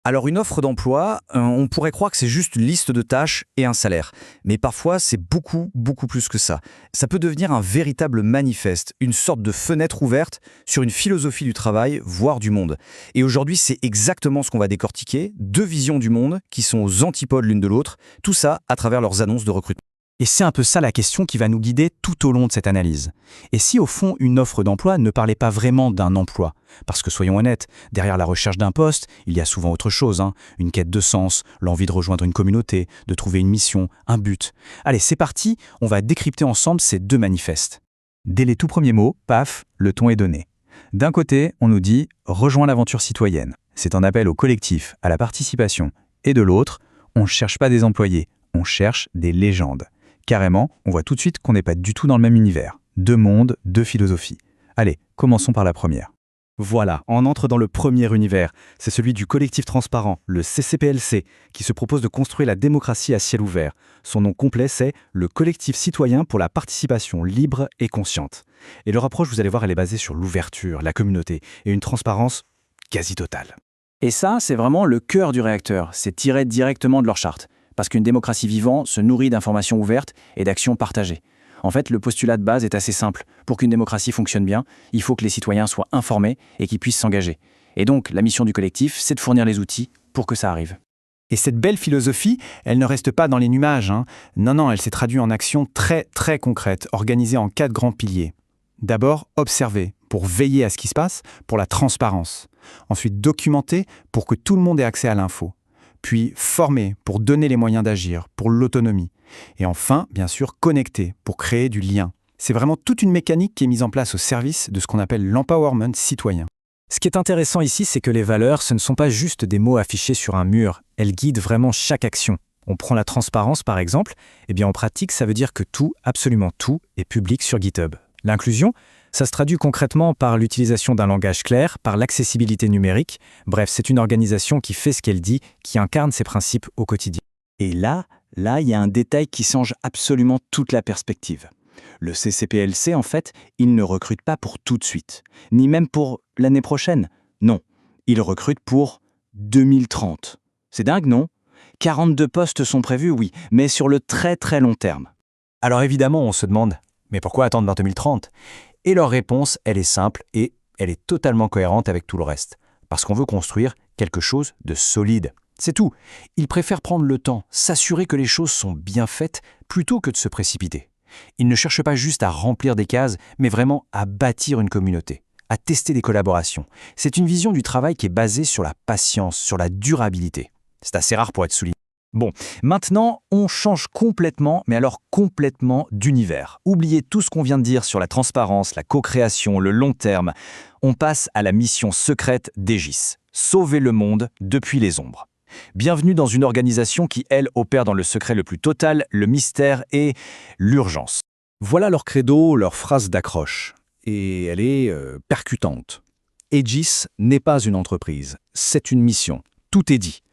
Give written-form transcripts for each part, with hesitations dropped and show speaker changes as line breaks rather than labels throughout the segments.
Alors une offre d'emploi, on pourrait croire que c'est juste une liste de tâches et un salaire. Mais parfois, c'est beaucoup, beaucoup plus que ça. Ça peut devenir un véritable manifeste, une sorte de fenêtre ouverte sur une philosophie du travail, voire du monde. Et aujourd'hui, c'est exactement ce qu'on va décortiquer, deux visions du monde qui sont aux antipodes l'une de l'autre, tout ça à travers leurs annonces de recrutement.
Et c'est un peu ça la question qui va nous guider tout au long de cette analyse. Et si au fond une offre d'emploi ne parlait pas vraiment d'un emploi? Parce que soyons honnêtes, derrière la recherche d'un poste, il y a souvent autre chose, une quête de sens, l'envie de rejoindre une communauté, de trouver une mission, un but. Allez, c'est parti, on va décrypter ensemble ces deux manifestes. Dès les tout premiers mots, paf, le ton est donné. D'un côté, on nous dit « rejoins l'aventure citoyenne ». C'est un appel au collectif, à la participation. Et de l'autre, on ne cherche pas des employés, on cherche des légendes. Carrément, on voit tout de suite qu'on n'est pas du tout dans le même univers. Deux mondes, deux philosophies. Allez, commençons par la première. Voilà, on entre dans le premier univers. C'est celui du collectif transparent, le CCPLC, qui se propose de construire la démocratie à ciel ouvert. Son nom complet, c'est le collectif citoyen pour la participation libre et consciente. Et leur approche, vous allez voir, elle est basée sur l'ouverture, la communauté et une transparence quasi totale. Et ça, c'est vraiment le cœur du réacteur. C'est tiré directement de leur charte. Parce qu'une démocratie vivante se nourrit d'informations ouvertes et d'actions partagées. En fait, le postulat de base est assez simple. Pour qu'une démocratie fonctionne bien, il faut que les citoyens soient informés et qu'ils puissent s'engager. Et donc, la mission du collectif, c'est de fournir les outils pour que ça arrive. Et cette belle philosophie, elle ne reste pas dans les nuages. Non, elle s'est traduite en actions très, très concrètes, organisées en 4 grands piliers. D'abord, observer, pour veiller à ce qui se passe, pour la transparence. Ensuite, documenter, pour que tout le monde ait accès à l'info. Puis former pour donner les moyens d'agir, pour l'autonomie. Et enfin, bien sûr, connecter pour créer du lien. C'est vraiment toute une mécanique qui est mise en place au service de ce qu'on appelle l'empowerment citoyen. Ce qui est intéressant ici, c'est que les valeurs, ce ne sont pas juste des mots affichés sur un mur, elles guident vraiment chaque action. On prend la transparence par exemple, en pratique, ça veut dire que tout, absolument tout, est public sur GitHub. L'inclusion, ça se traduit concrètement par l'utilisation d'un langage clair, par l'accessibilité numérique. Bref, c'est une organisation qui fait ce qu'elle dit, qui incarne ses principes au quotidien. Et là, il y a un détail qui change absolument toute la perspective. Le CCPLC, en fait, il ne recrute pas pour tout de suite, ni même pour l'année prochaine. Non, il recrute pour 2030. C'est dingue, non? 42 postes sont prévus, oui, mais sur le très très long terme. Alors évidemment, on se demande, mais pourquoi attendre vers 2030? Et leur réponse, elle est simple et elle est totalement cohérente avec tout le reste. Parce qu'on veut construire quelque chose de solide. C'est tout. Ils préfèrent prendre le temps, s'assurer que les choses sont bien faites, plutôt que de se précipiter. Ils ne cherchent pas juste à remplir des cases, mais vraiment à bâtir une communauté, à tester des collaborations. C'est une vision du travail qui est basée sur la patience, sur la durabilité. C'est assez rare pour être souligné. Bon, maintenant, on change complètement, mais alors complètement d'univers. Oubliez tout ce qu'on vient de dire sur la transparence, la co-création, le long terme. On passe à la mission secrète d'Aegis, sauver le monde depuis les ombres. Bienvenue dans une organisation qui, elle, opère dans le secret le plus total, le mystère et l'urgence. Voilà leur credo, leur phrase d'accroche. Et elle est percutante. Aegis n'est pas une entreprise, c'est une mission. Tout est dit.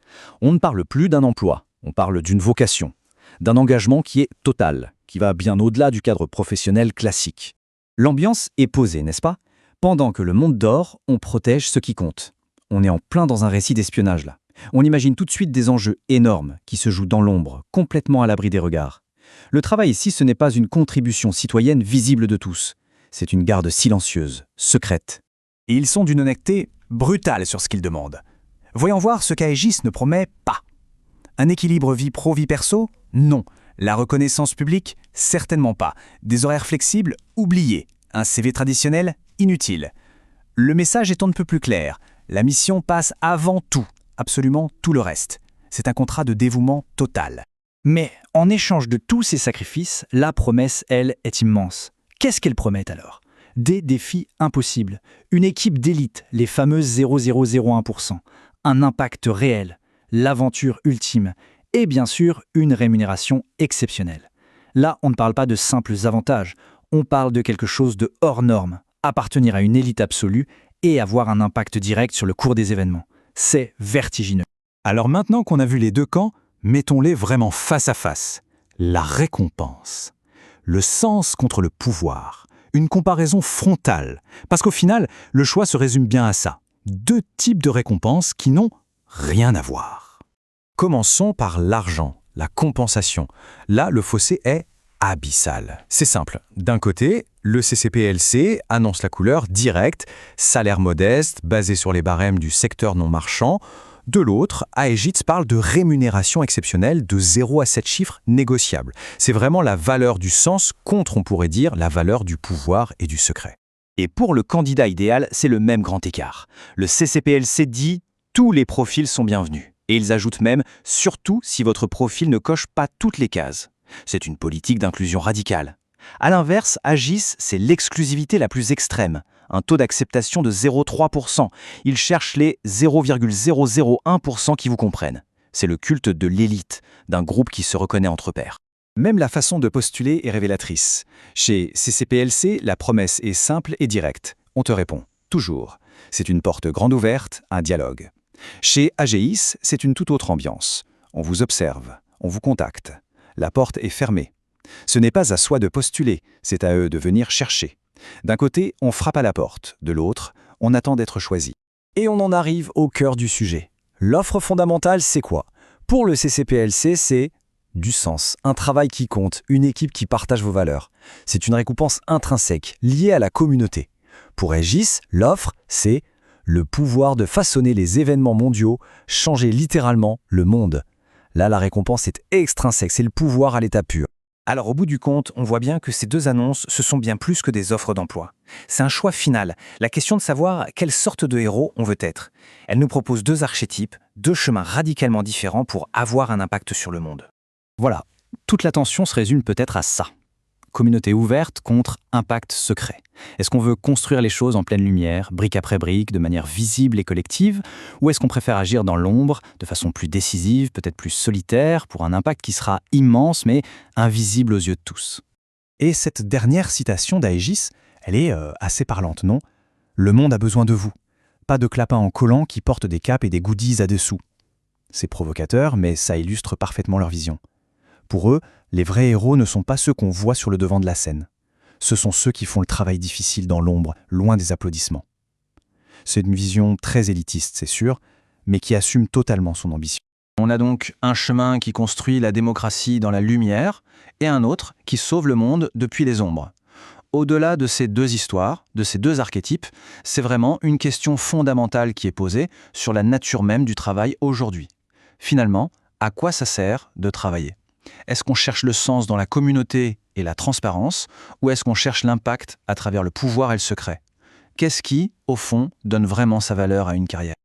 On ne parle plus d'un emploi. On parle d'une vocation, d'un engagement qui est total, qui va bien au-delà du cadre professionnel classique. L'ambiance est posée, n'est-ce pas? Pendant que le monde dort, on protège ce qui compte. On est en plein dans un récit d'espionnage là. On imagine tout de suite des enjeux énormes qui se jouent dans l'ombre, complètement à l'abri des regards. Le travail ici, ce n'est pas une contribution citoyenne visible de tous. C'est une garde silencieuse, secrète. Et ils sont d'une honnêteté brutale sur ce qu'ils demandent. Voyons voir ce qu'Aegis ne promet pas. Un équilibre vie pro-vie perso? Non. La reconnaissance publique? Certainement pas. Des horaires flexibles? Oubliés. Un CV traditionnel? Inutile. Le message est on ne peut plus clair. La mission passe avant tout, absolument tout le reste. C'est un contrat de dévouement total. Mais en échange de tous ces sacrifices, la promesse, elle, est immense. Qu'est-ce qu'elle promet alors? Des défis impossibles. Une équipe d'élite, les fameuses 0,001%. Un impact réel. L'aventure ultime, et bien sûr une rémunération exceptionnelle. Là, on ne parle pas de simples avantages, on parle de quelque chose de hors norme, appartenir à une élite absolue et avoir un impact direct sur le cours des événements. C'est vertigineux. Alors maintenant qu'on a vu les deux camps, mettons-les vraiment face à face. La récompense. Le sens contre le pouvoir. Une comparaison frontale. Parce qu'au final, le choix se résume bien à ça. Deux types de récompenses qui n'ont rien à voir. Commençons par l'argent, la compensation. Là, le fossé est abyssal. C'est simple. D'un côté, le CCPLC annonce la couleur directe, salaire modeste, basé sur les barèmes du secteur non marchand. De l'autre, Aegis parle de rémunération exceptionnelle de 0 à 7 chiffres négociables. C'est vraiment la valeur du sens contre, on pourrait dire, la valeur du pouvoir et du secret.
Et pour le candidat idéal, c'est le même grand écart. Le CCPLC dit « tous les profils sont bienvenus ». Et ils ajoutent même « surtout si votre profil ne coche pas toutes les cases ». C'est une politique d'inclusion radicale. À l'inverse, Aegis, c'est l'exclusivité la plus extrême. Un taux d'acceptation de 0,3%. Ils cherchent les 0,001% qui vous comprennent. C'est le culte de l'élite, d'un groupe qui se reconnaît entre pairs.
Même la façon de postuler est révélatrice. Chez CCPLC, la promesse est simple et directe. On te répond, toujours. C'est une porte grande ouverte, un dialogue. Chez Aegis, c'est une toute autre ambiance. On vous observe, on vous contacte. La porte est fermée. Ce n'est pas à soi de postuler, c'est à eux de venir chercher. D'un côté, on frappe à la porte, de l'autre, on attend d'être choisi.
Et on en arrive au cœur du sujet. L'offre fondamentale, c'est quoi? Pour le CCPLC, c'est du sens, un travail qui compte, une équipe qui partage vos valeurs. C'est une récompense intrinsèque, liée à la communauté. Pour Aegis, l'offre, c'est le pouvoir de façonner les événements mondiaux, changer littéralement le monde. Là, la récompense est extrinsèque, c'est le pouvoir à l'état pur.
Alors au bout du compte, on voit bien que ces deux annonces, ce sont bien plus que des offres d'emploi. C'est un choix final, la question de savoir quelle sorte de héros on veut être. Elles nous proposent deux archétypes, deux chemins radicalement différents pour avoir un impact sur le monde.
Voilà, toute l'attention se résume peut-être à ça. Communauté ouverte contre impact secret. Est-ce qu'on veut construire les choses en pleine lumière, brique après brique, de manière visible et collective, ou est-ce qu'on préfère agir dans l'ombre, de façon plus décisive, peut-être plus solitaire, pour un impact qui sera immense mais invisible aux yeux de tous?
Et cette dernière citation d'Aegis, elle est assez parlante, non? Le monde a besoin de vous. Pas de clapins en collant qui portent des capes et des goodies à dessous. C'est provocateur, mais ça illustre parfaitement leur vision. Pour eux, les vrais héros ne sont pas ceux qu'on voit sur le devant de la scène. Ce sont ceux qui font le travail difficile dans l'ombre, loin des applaudissements. C'est une vision très élitiste, c'est sûr, mais qui assume totalement son ambition.
On a donc un chemin qui construit la démocratie dans la lumière et un autre qui sauve le monde depuis les ombres. Au-delà de ces deux histoires, de ces deux archétypes, c'est vraiment une question fondamentale qui est posée sur la nature même du travail aujourd'hui. Finalement, à quoi ça sert de travailler ? Est-ce qu'on cherche le sens dans la communauté et la transparence, ou est-ce qu'on cherche l'impact à travers le pouvoir et le secret? Qu'est-ce qui, au fond, donne vraiment sa valeur à une carrière?